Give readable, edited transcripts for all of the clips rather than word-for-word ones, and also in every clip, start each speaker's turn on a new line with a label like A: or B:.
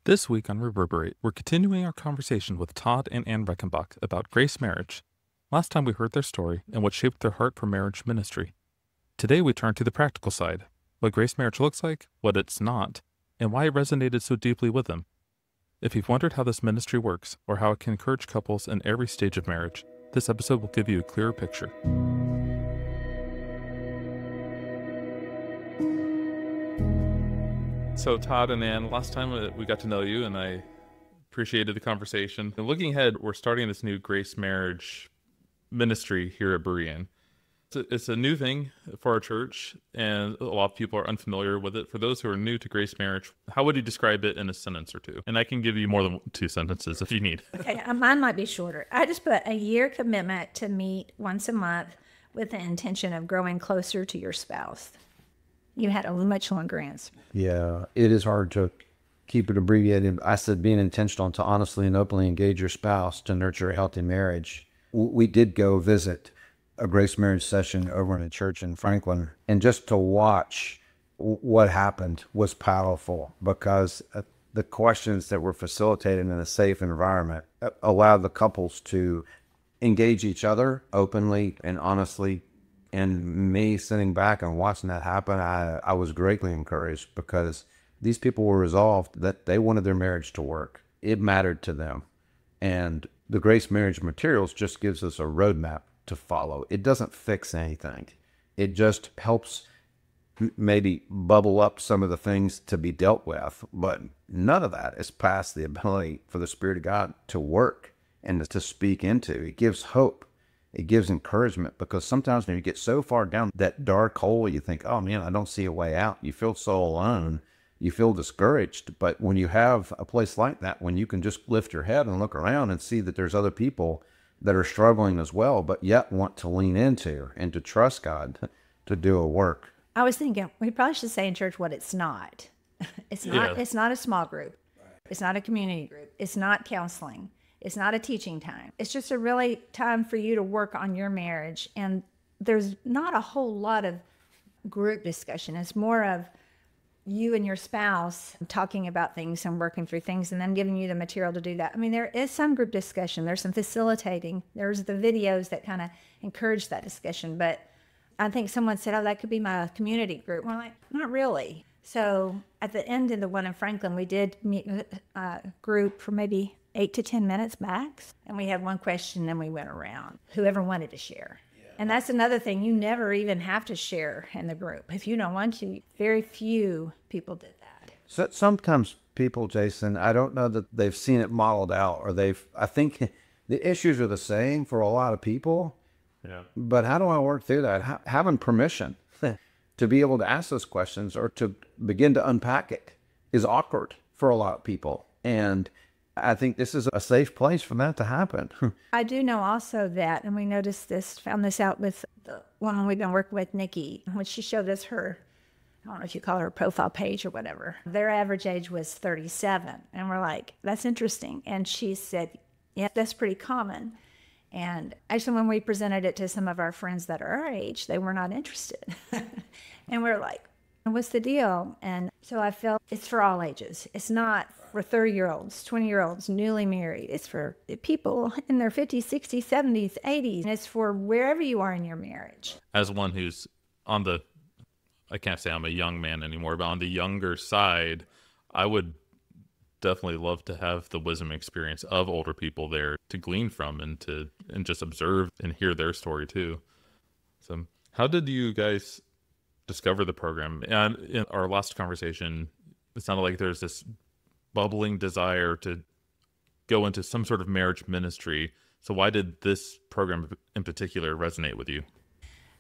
A: This week on Reverberate, we're continuing our conversation with Todd and Ann Rechenbach about grace marriage. Last time we heard their story and what shaped their heart for marriage ministry. Today we turn to the practical side, what grace marriage looks like, what it's not, and why it resonated so deeply with them. If you've wondered how this ministry works or how it can encourage couples in every stage of marriage, this episode will give you a clearer picture. So Todd and Ann, last time we got to know you and I appreciated the conversation. And looking ahead, we're starting this new grace marriage ministry here at Berean. It's a new thing for our church and a lot of people are unfamiliar with it. For those who are new to grace marriage, how would you describe it in a sentence or two? And I can give you more than 2 sentences if you need.
B: Okay, mine might be shorter. I just put a year commitment to meet once a month with the intention of growing closer to your spouse. You had a much longer answer.
C: Yeah, it is hard to keep it abbreviated. I said being intentional to honestly and openly engage your spouse to nurture a healthy marriage. We did go visit a grace marriage session over in a church in Franklin, and just to watch what happened was powerful because the questions that were facilitated in a safe environment allowed the couples to engage each other openly and honestly. And me sitting back and watching that happen, I was greatly encouraged because these people were resolved that they wanted their marriage to work. It mattered to them. And the Grace Marriage Materials just gives us a roadmap to follow. It doesn't fix anything. It just helps maybe bubble up some of the things to be dealt with. But none of that is past the ability for the Spirit of God to work and to speak into. It gives hope. It gives encouragement because sometimes when you get so far down that dark hole, you think, oh man, I don't see a way out. You feel so alone. You feel discouraged. But when you have a place like that, when you can just lift your head and look around and see that there's other people that are struggling as well, but yet want to lean into and to trust God to do a work.
B: I was thinking we probably should say in church what it's not. It's not. Yeah. It's not a small group. It's not a community group. It's not counseling. It's not a teaching time. It's just a really time for you to work on your marriage. And there's not a whole lot of group discussion. It's more of you and your spouse talking about things and working through things and then giving you the material to do that. I mean, there is some group discussion. There's some facilitating. There's the videos that kind of encourage that discussion. But I think someone said, oh, that could be my community group. Well, like, not really. So at the end of the one in Franklin, we did meet a group for maybe 8 to 10 minutes max. And we had one question, and we went around. Whoever wanted to share. Yeah. And that's another thing. You never even have to share in the group. If you don't want to, very few people did that.
C: So sometimes people, Jason, I don't know that they've seen it modeled out or I think the issues are the same for a lot of people. Yeah. But how do I work through that? Having permission to be able to ask those questions or to begin to unpack it is awkward for a lot of people. And I think this is a safe place for that to happen.
B: I do know also that, and we found this out with the woman we've been working with, Nikki, when she showed us her, I don't know if you call her a profile page or whatever. Their average age was 37. And we're like, that's interesting. And she said, yeah, that's pretty common. And actually, when we presented it to some of our friends that are our age, they were not interested. And we're like, what's the deal? And so I felt it's for all ages. It's not for 30-year-olds, 20-year-olds, newly married. It's for people in their 50s, 60s, 70s, 80s. And it's for wherever you are in your marriage.
A: As one who's on the, I can't say I'm a young man anymore, but on the younger side, I would definitely love to have the wisdom experience of older people there to glean from and just observe and hear their story too. So how did you guys discover the program? And in our last conversation, it sounded like there's this bubbling desire to go into some sort of marriage ministry. So why did this program in particular resonate with you?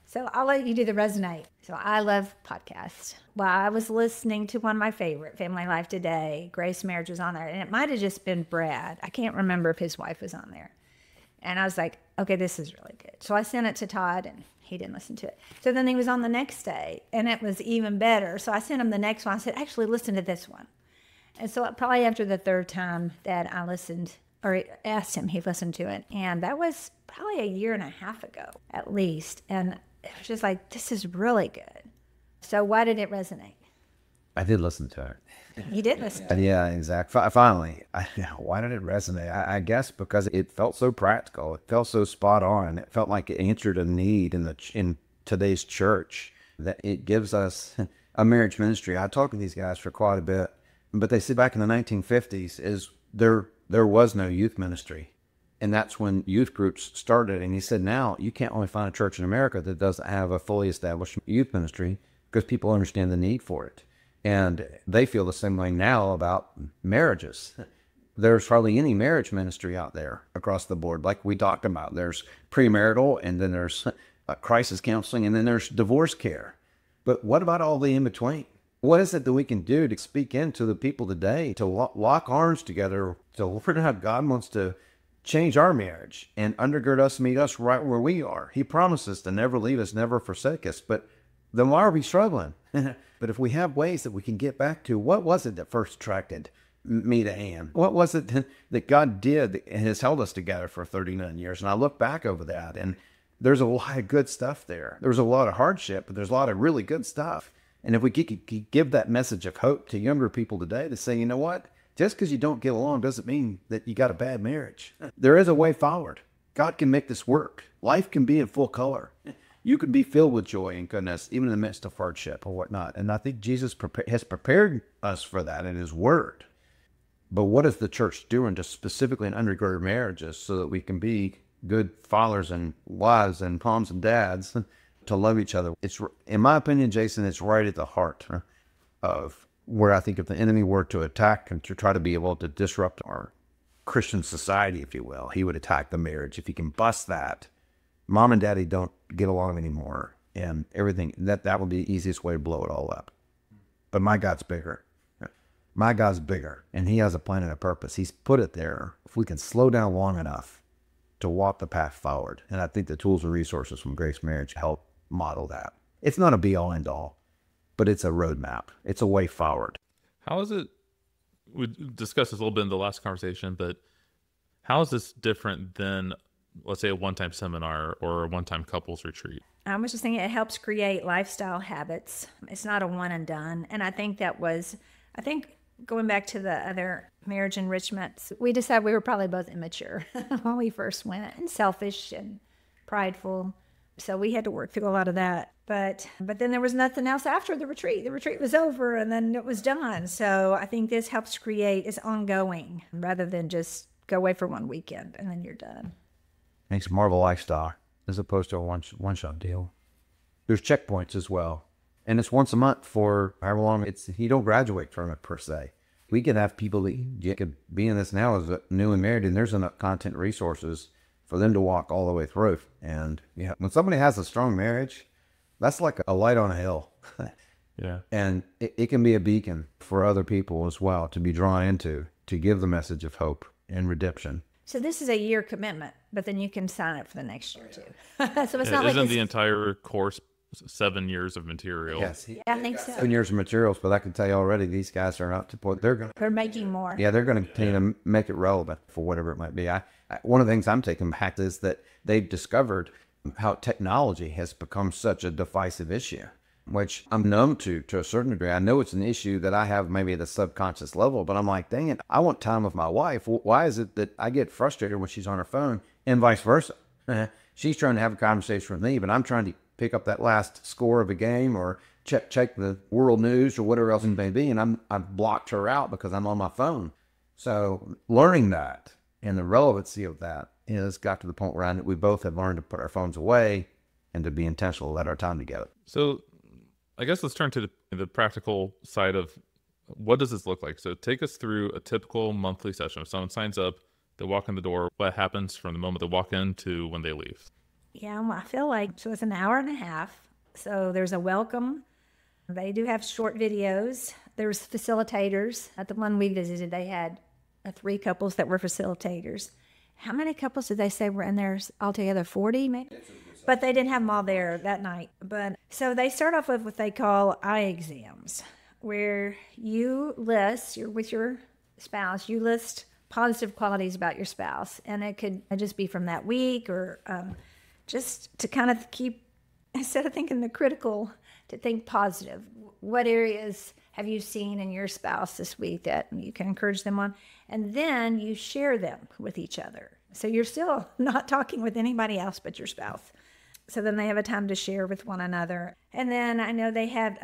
B: So I'll let you do the resonate. So I love podcasts. Well, I was listening to one of my favorite, Family Life Today. Grace Marriage was on there. And it might have just been Brad. I can't remember if his wife was on there. And I was like, okay, this is really good. So I sent it to Todd, and he didn't listen to it. So then he was on the next day, and it was even better. So I sent him the next one. I said, actually, listen to this one. And so probably after the third time that I listened, or asked him, he listened to it. And that was probably a year and a half ago, at least. And it was just like, this is really good. So why did it resonate?
C: I did listen to it.
B: He did listen.
C: Yeah, exactly. Finally, why did it resonate? I guess because it felt so practical. It felt so spot on. It felt like it answered a need in today's church, that it gives us a marriage ministry. I talked to these guys for quite a bit, but they said back in the 1950s is there was no youth ministry. And that's when youth groups started. And he said, now you can't only find a church in America that doesn't have a fully established youth ministry because people understand the need for it. And they feel the same way now about marriages. There's hardly any marriage ministry out there across the board. Like we talked about, there's premarital, and then there's crisis counseling, and then there's divorce care. But what about all the in between? What is it that we can do to speak into the people today, to lock arms together, to learn how God wants to change our marriage and undergird us, meet us right where we are? He promises to never leave us, never forsake us. But then why are we struggling? But if we have ways that we can get back to, what was it that first attracted me to Ann? What was it that God did that has held us together for 39 years? And I look back over that, and there's a lot of good stuff there. There's a lot of hardship, but there's a lot of really good stuff. And if we could give that message of hope to younger people today to say, you know what? Just because you don't get along doesn't mean that you got a bad marriage. There is a way forward. God can make this work. Life can be in full color. You can be filled with joy and goodness, even in the midst of hardship or whatnot. And I think Jesus has prepared us for that in his word. But what is the church doing to specifically undergird marriages so that we can be good fathers and wives and moms and dads to love each other? It's, in my opinion, Jason, it's right at the heart of where I think if the enemy were to attack and to try to be able to disrupt our Christian society, if you will, he would attack the marriage. If he can bust that, mom and daddy don't get along anymore, and everything, that would be the easiest way to blow it all up. But my God's bigger. My God's bigger, and he has a plan and a purpose. He's put it there if we can slow down long enough to walk the path forward. And I think the tools and resources from Grace Marriage help model that. It's not a be-all, end-all, but it's a roadmap. It's a way forward.
A: How is it, we discussed this a little bit in the last conversation, but how is this different than, let's say, a one-time seminar or a one-time couples retreat?
B: I was just thinking it helps create lifestyle habits. It's not a one and done. And I think going back to the other marriage enrichments, we decided we were probably both immature when we first went, and selfish and prideful. So we had to work through a lot of that. But then there was nothing else after the retreat. The retreat was over and then it was done. So I think this helps create, it's ongoing rather than just go away for one weekend and then you're done.
C: Makes more of a lifestyle as opposed to a one-shot deal. There's checkpoints as well. And it's once a month for however long you don't graduate from it per se. We could have people that you could be in this now as new and married, and there's enough content resources for them to walk all the way through. And yeah, when somebody has a strong marriage, that's like a light on a hill.
A: Yeah.
C: And it can be a beacon for other people as well to be drawn into, to give the message of hope and redemption.
B: So this is a year commitment, but then you can sign up for the next year too. So it's not like
A: isn't the entire course 7 years of material?
C: Yes.
B: Yeah, I think so.
C: 7 years of materials, but I can tell you already, these guys are up to point. They're
B: making more.
C: Yeah, they're going to continue to make it relevant for whatever it might be. One of the things I'm taking back is that they've discovered how technology has become such a divisive issue, which I'm numb to a certain degree. I know it's an issue that I have maybe at a subconscious level, but I'm like, dang it, I want time with my wife. Why is it that I get frustrated when she's on her phone and vice versa? She's trying to have a conversation with me, but I'm trying to pick up that last score of a game or check the world news or whatever else it may be, and I've blocked her out because I'm on my phone. So learning that and the relevancy of that has got to the point where we both have learned to put our phones away and to be intentional, let our time together.
A: So I guess let's turn to the practical side of what does this look like? So take us through a typical monthly session. If someone signs up, they walk in the door, what happens from the moment they walk in to when they leave?
B: Yeah, well, I feel like so it's an hour and a half. So there's a welcome. They do have short videos. There's facilitators. At the one we visited, they had 3 couples that were facilitators. How many couples did they say were in there altogether? 40 maybe? But they didn't have them all there that night. But so they start off with what they call eye exams, where you list, you're with your spouse, you list positive qualities about your spouse. And it could just be from that week or just to kind of keep, instead of thinking the critical, to think positive. What areas have you seen in your spouse this week that you can encourage them on? And then you share them with each other. So you're still not talking with anybody else but your spouse. So then they have a time to share with one another. And then I know they had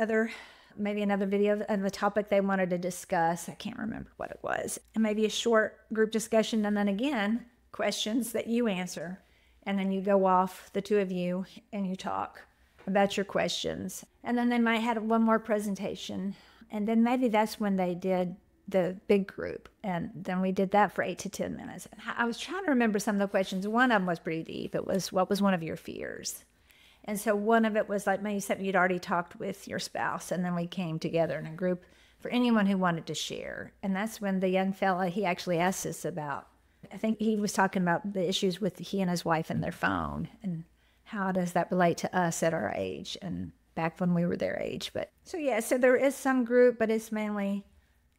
B: maybe another video of the topic they wanted to discuss. I can't remember what it was. And maybe a short group discussion. And then again, questions that you answer. And then you go off, the two of you, and you talk about your questions. And then they might have one more presentation. And then maybe that's when they did the big group. And then we did that for 8 to 10 minutes. And I was trying to remember some of the questions. One of them was pretty deep. It was, what was one of your fears? And so one of it was like maybe something you'd already talked with your spouse. And then we came together in a group for anyone who wanted to share. And that's when the young fella, he actually asked us about, I think he was talking about the issues with he and his wife and their phone. And how does that relate to us at our age and back when we were their age? But so there is some group, but it's mainly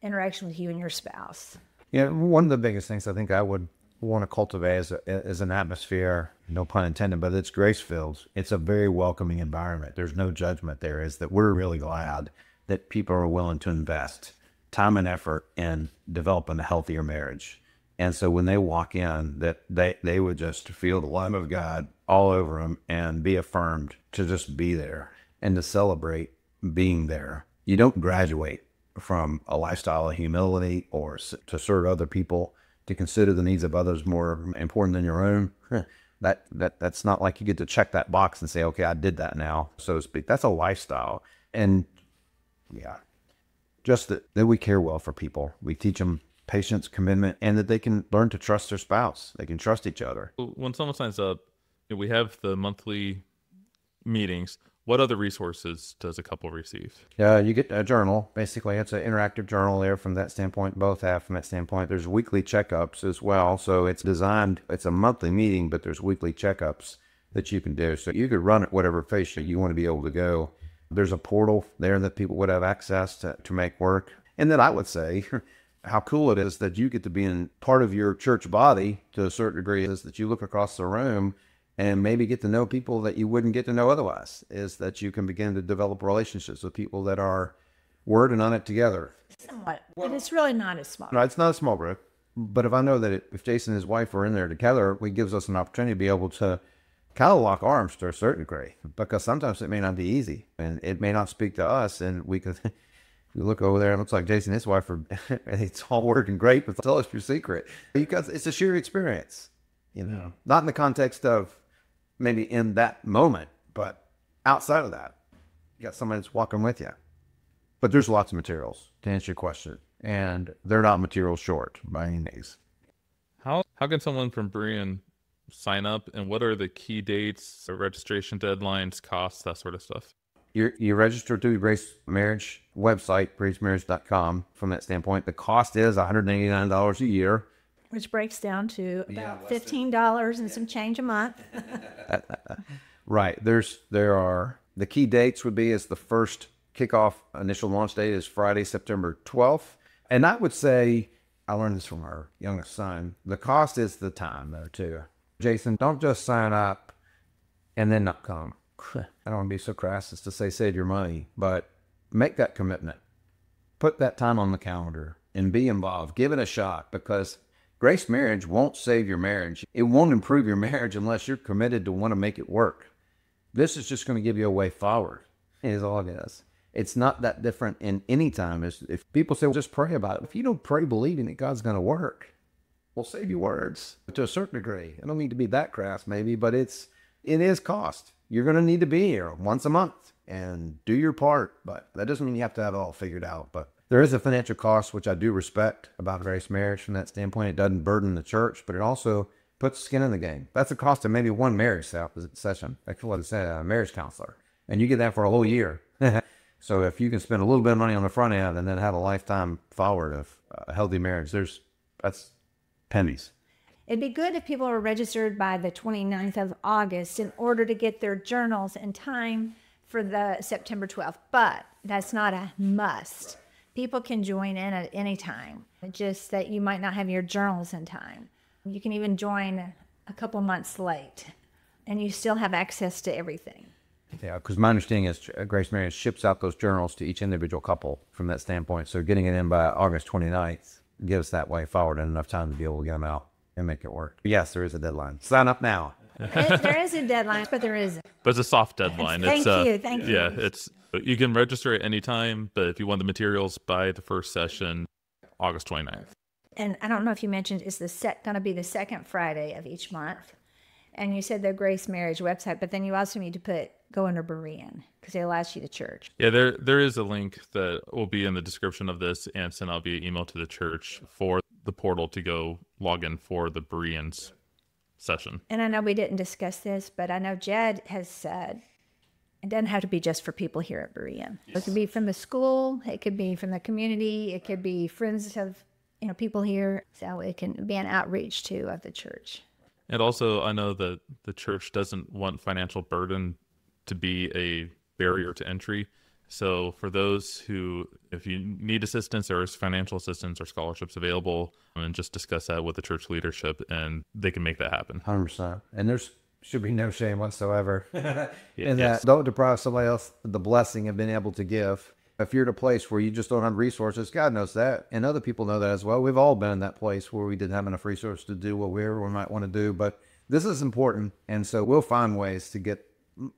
B: interaction with you and your spouse.
C: Yeah, one of the biggest things I think I would want to cultivate as an atmosphere, no pun intended, but it's grace-filled. It's a very welcoming environment. There's no judgment there. Is that we're really glad that people are willing to invest time and effort in developing a healthier marriage. And so when they walk in, that they would just feel the love of God all over them and be affirmed to just be there and to celebrate being there. You don't graduate from a lifestyle of humility or to serve other people, to consider the needs of others more important than your own. That's not like you get to check that box and say, okay, I did that now, so to speak. That's a lifestyle. And yeah, just that we care well for people. We teach them patience, commitment, and that they can learn to trust their spouse. They can trust each other.
A: When someone signs up, we have the monthly meetings. What other resources does a couple receive?
C: You get a journal. Basically, it's an interactive journal there from that standpoint. Both have from that standpoint. There's weekly checkups as well. So it's designed, it's a monthly meeting, but there's weekly checkups that you can do. So you could run at whatever pace you want to be able to go. There's a portal there that people would have access to make work. And then I would say how cool it is that you get to be in part of your church body to a certain degree, is that you look across the room and maybe get to know people that you wouldn't get to know otherwise, is that you can begin to develop relationships with people that are wording on it together.
B: Somewhat, but it's really not as small.
C: No, it's not a small group. But if I know that if Jason and his wife are in there together, it gives us an opportunity to be able to kind of lock arms to a certain degree, because sometimes it may not be easy and it may not speak to us. And we could, you look over there and it looks like Jason and his wife are, it's all working great, but tell us your secret. Because it's a sheer experience, not in the context of maybe in that moment, but outside of that, you got somebody that's walking with you. But there's lots of materials to answer your question, and they're not material short by any means.
A: How can someone from Berean sign up, and what are the key dates, registration deadlines, costs, that sort of stuff?
C: You register through the Grace Marriage website, gracemarriage.com. From that standpoint, the cost is $189 a year.
B: Which breaks down to about $15 and some change a month.
C: Right. There are, the key dates would be, is the first kickoff initial launch date is Friday, September 12th. And I would say, I learned this from our youngest son, the cost is the time there too. Jason, don't just sign up and then not come. I don't want to be so crass as to say save your money, but make that commitment. Put that time on the calendar and be involved. Give it a shot, because Grace Marriage won't save your marriage. It won't improve your marriage unless you're committed to want to make it work. This is just going to give you a way forward, is all it is. It's not that different in any time. If people say, well, just pray about it. If you don't pray believing that God's going to work, well, save your words to a certain degree. I don't mean to be that crass maybe, but it is cost. You're going to need to be here once a month and do your part, but that doesn't mean you have to have it all figured out. But there is a financial cost, which I do respect about Grace Marriage from that standpoint. It doesn't burden the church, but it also puts skin in the game. That's the cost of maybe one marriage session. That's what it said, a marriage counselor. And you get that for a whole year. So if you can spend a little bit of money on the front end and then have a lifetime forward of a healthy marriage, that's pennies.
B: It'd be good if people were registered by the 29th of August in order to get their journals in time for the September 12th. But that's not a must. People can join in at any time. It's just that you might not have your journals in time. You can even join a couple months late, and you still have access to everything.
C: Yeah, because my understanding is Grace Marriage ships out those journals to each individual couple from that standpoint. So getting it in by August 29th gives that way forward and enough time to be able to get them out and make it work. But yes, there is a deadline. Sign up now.
B: There is a deadline, but there isn't.
A: But it's a soft deadline.
B: Thank you.
A: Yeah, you can register at any time, but if you want the materials by the first session, August 29th.
B: And I don't know if you mentioned, it's going to be the second Friday of each month. And you said the Grace Marriage website, but then you also need to go under Berean because it allows you to church.
A: Yeah, there is a link that will be in the description of this and sent out via email to the church for the portal to go log in for the Berean's session.
B: And I know we didn't discuss this, but I know Jed has said it doesn't have to be just for people here at Berean. Yes. It could be from the school, it could be from the community, it could be friends of people here. So it can be an outreach too of the church.
A: And also, I know that the church doesn't want financial burden to be a barrier to entry. So for those who, if you need assistance or financial assistance or scholarships available, and just discuss that with the church leadership and they can make that happen.
C: 100%. And there's should be no shame whatsoever in that. Don't deprive somebody else of the blessing of being able to give. If you're at a place where you just don't have resources, God knows that, and other people know that as well. We've all been in that place where we didn't have enough resources to do what we might want to do, but this is important, and so we'll find ways to get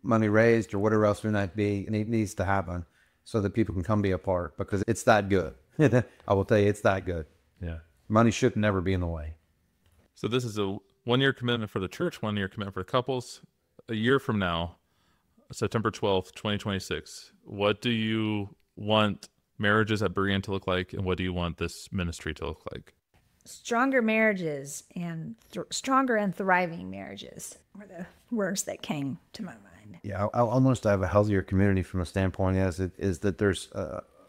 C: money raised or whatever else it might be, and it needs to happen so that people can come be a part, because it's that good. I will tell you, it's that good.
A: Yeah.
C: Money should never be in the way.
A: So this is a 1-year commitment for the church, 1-year commitment for the couples. A year from now, September 12th, 2026, what do you want marriages at Berean to look like, and what do you want this ministry to look like?
B: Stronger marriages and stronger and thriving marriages were the words that came to my mind.
C: Yeah, I almost have a healthier community from a standpoint is that there's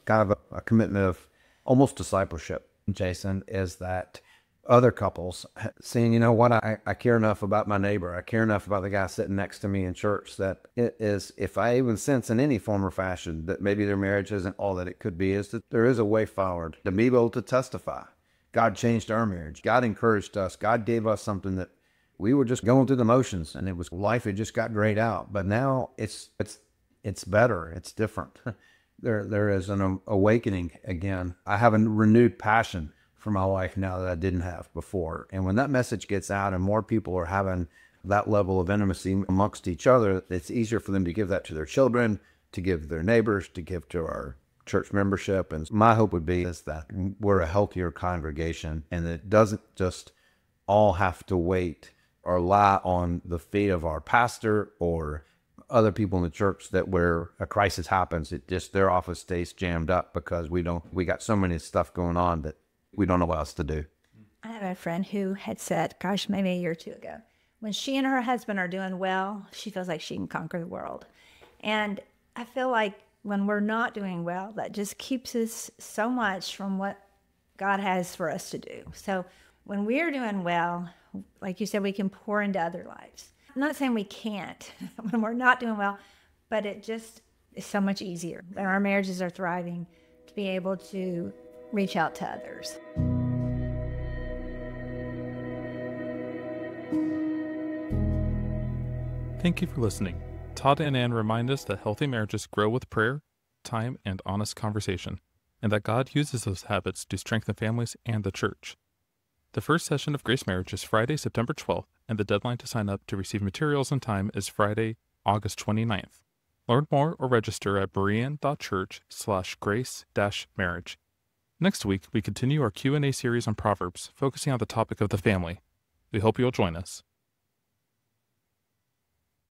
C: kind of a commitment of almost discipleship, Jason, is that other couples saying, you know what, I care enough about my neighbor. I care enough about the guy sitting next to me in church that it is, if I even sense in any form or fashion that maybe their marriage isn't all that it could be, is that there is a way forward to be able to testify. God changed our marriage. God encouraged us. God gave us something that we were just going through the motions, and it was life had just got grayed out. But now it's better. It's different. There is an awakening again. I have a renewed passion for my life now that I didn't have before. And when that message gets out and more people are having that level of intimacy amongst each other, it's easier for them to give that to their children, to give to their neighbors, to give to our church membership. And my hope would be is that we're a healthier congregation, and it doesn't just all have to wait or lie on the feet of our pastor or other people in the church, that where a crisis happens, it just, their office stays jammed up because we got so many stuff going on that we don't know what else to do.
B: I have a friend who had said, gosh, maybe a year or two ago, when she and her husband are doing well, she feels like she can conquer the world. And I feel like when we're not doing well, that just keeps us so much from what God has for us to do. So when we're doing well, like you said, we can pour into other lives. I'm not saying we can't when we're not doing well, but it just is so much easier when our marriages are thriving to be able to reach out to others.
A: Thank you for listening. Todd and Ann remind us that healthy marriages grow with prayer, time, and honest conversation, and that God uses those habits to strengthen families and the church. The first session of Grace Marriage is Friday, September 12th, and the deadline to sign up to receive materials in time is Friday, August 29th. Learn more or register at berean.church/grace-marriage. Next week, we continue our Q&A series on Proverbs, focusing on the topic of the family. We hope you'll join us.